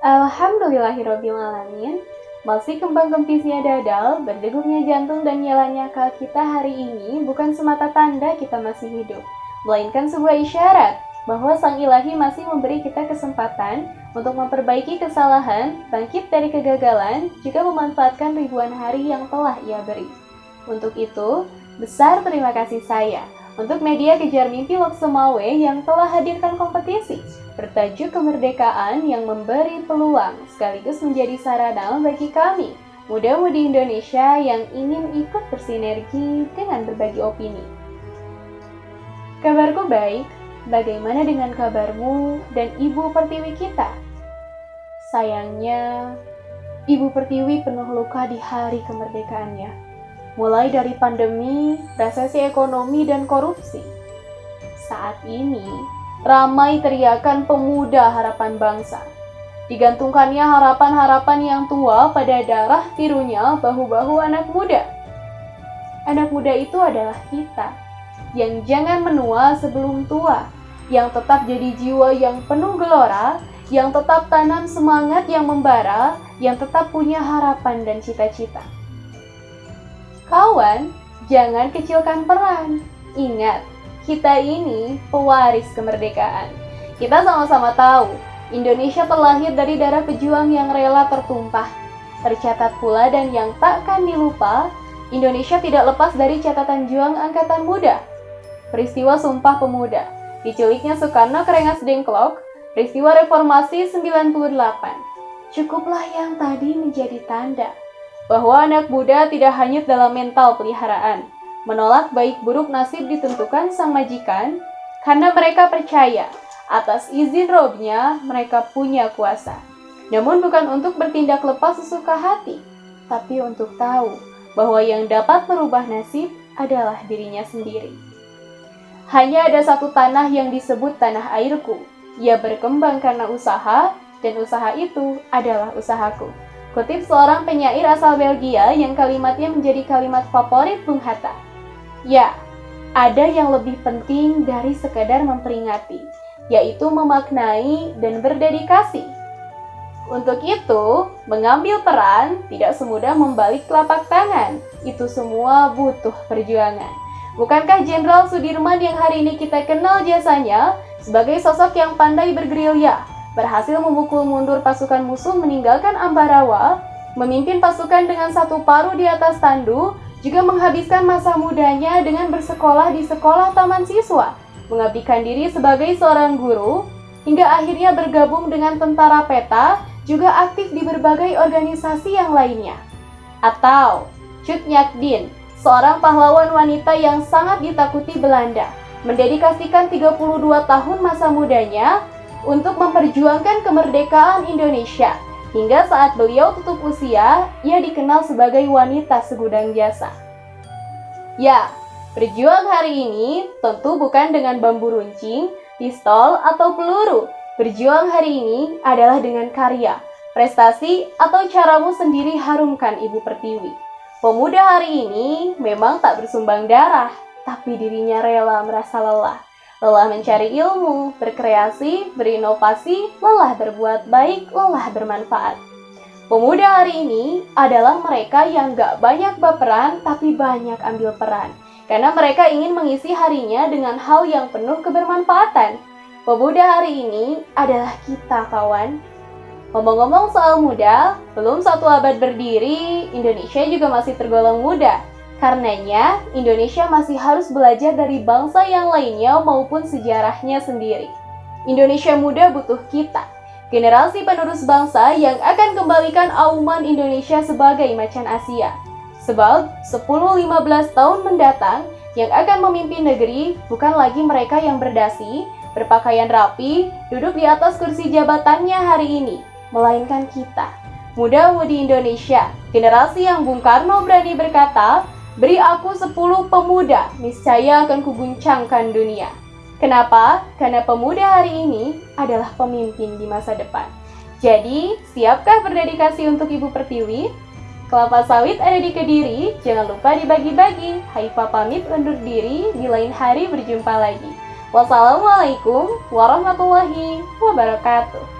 Alhamdulillahirrabbilalamin. Masih kembang kempisnya dadal, berdegupnya jantung dan nyalanya akal kita hari ini bukan semata tanda kita masih hidup, melainkan sebuah isyarat bahwa Sang Ilahi masih memberi kita kesempatan untuk memperbaiki kesalahan, bangkit dari kegagalan, juga memanfaatkan ribuan hari yang telah Ia beri. Untuk itu, besar terima kasih saya untuk media Kejar Mimpi Loksemawe yang telah hadirkan kompetisi bertajuk kemerdekaan yang memberi peluang sekaligus menjadi sarana bagi kami, muda-mudi Indonesia yang ingin ikut bersinergi dengan berbagi opini. Kabarku baik, bagaimana dengan kabarmu dan Ibu Pertiwi kita? Sayangnya, Ibu Pertiwi penuh luka di hari kemerdekaannya. Mulai dari pandemi, resesi ekonomi, dan korupsi. Saat ini, ramai teriakan pemuda harapan bangsa. Digantungkannya harapan-harapan yang tua pada darah birunya bahu-bahu anak muda. Anak muda itu adalah kita, yang jangan menua sebelum tua, yang tetap jadi jiwa yang penuh gelora, yang tetap tanam semangat yang membara, yang tetap punya harapan dan cita-cita. Kawan, jangan kecilkan peran. Ingat, kita ini pewaris kemerdekaan. Kita sama-sama tahu, Indonesia terlahir dari darah pejuang yang rela tertumpah. Tercatat pula dan yang takkan dilupa, Indonesia tidak lepas dari catatan juang angkatan muda. Peristiwa Sumpah Pemuda, diculiknya Soekarno ke Rengas Dengklok, peristiwa Reformasi 98. Cukuplah yang tadi menjadi tanda bahwa anak muda tidak hanyut dalam mental peliharaan, menolak baik buruk nasib ditentukan sang majikan, karena mereka percaya atas izin Robnya mereka punya kuasa. Namun bukan untuk bertindak lepas sesuka hati, tapi untuk tahu bahwa yang dapat merubah nasib adalah dirinya sendiri. Hanya ada satu tanah yang disebut tanah airku. Ia berkembang karena usaha, dan usaha itu adalah usahaku. Kutip seorang penyair asal Belgia yang kalimatnya menjadi kalimat favorit Bung Hatta. Ya, ada yang lebih penting dari sekedar memperingati, yaitu memaknai dan berdedikasi. Untuk itu, mengambil peran tidak semudah membalik telapak tangan. Itu semua butuh perjuangan. Bukankah Jenderal Sudirman yang hari ini kita kenal jasanya sebagai sosok yang pandai bergerilya, berhasil memukul mundur pasukan musuh meninggalkan Ambarawa, memimpin pasukan dengan satu paruh di atas tandu, juga menghabiskan masa mudanya dengan bersekolah di sekolah taman siswa, mengabdikan diri sebagai seorang guru, hingga akhirnya bergabung dengan tentara peta, juga aktif di berbagai organisasi yang lainnya. Atau Cut Nyak Dien, seorang pahlawan wanita yang sangat ditakuti Belanda, mendedikasikan 32 tahun masa mudanya untuk memperjuangkan kemerdekaan Indonesia. Hingga saat beliau tutup usia, ia dikenal sebagai wanita segudang jasa. Ya, berjuang hari ini tentu bukan dengan bambu runcing, pistol, atau peluru. Berjuang hari ini adalah dengan karya, prestasi, atau caramu sendiri harumkan Ibu Pertiwi. Pemuda hari ini memang tak bersumbang darah, tapi dirinya rela merasa lelah. Lelah mencari ilmu, berkreasi, berinovasi, lelah berbuat baik, lelah bermanfaat. Pemuda hari ini adalah mereka yang gak banyak baperan, tapi banyak ambil peran. Karena mereka ingin mengisi harinya dengan hal yang penuh kebermanfaatan. Pemuda hari ini adalah kita, kawan. Ngomong-ngomong soal muda, belum satu abad berdiri, Indonesia juga masih tergolong muda. Karenanya, Indonesia masih harus belajar dari bangsa yang lainnya maupun sejarahnya sendiri. Indonesia muda butuh kita, generasi penerus bangsa yang akan kembalikan auman Indonesia sebagai macan Asia. Sebab 10-15 tahun mendatang, yang akan memimpin negeri bukan lagi mereka yang berdasi, berpakaian rapi, duduk di atas kursi jabatannya hari ini, melainkan kita, muda-mudi Indonesia, generasi yang Bung Karno berani berkata, "Beri aku 10 pemuda, niscaya akan kuguncangkan dunia." Kenapa? Karena pemuda hari ini adalah pemimpin di masa depan. Jadi, siapkah berdedikasi untuk Ibu Pertiwi? Kelapa sawit ada di Kediri, jangan lupa dibagi-bagi. Haifa pamit undur diri, di lain hari berjumpa lagi. Wassalamualaikum warahmatullahi wabarakatuh.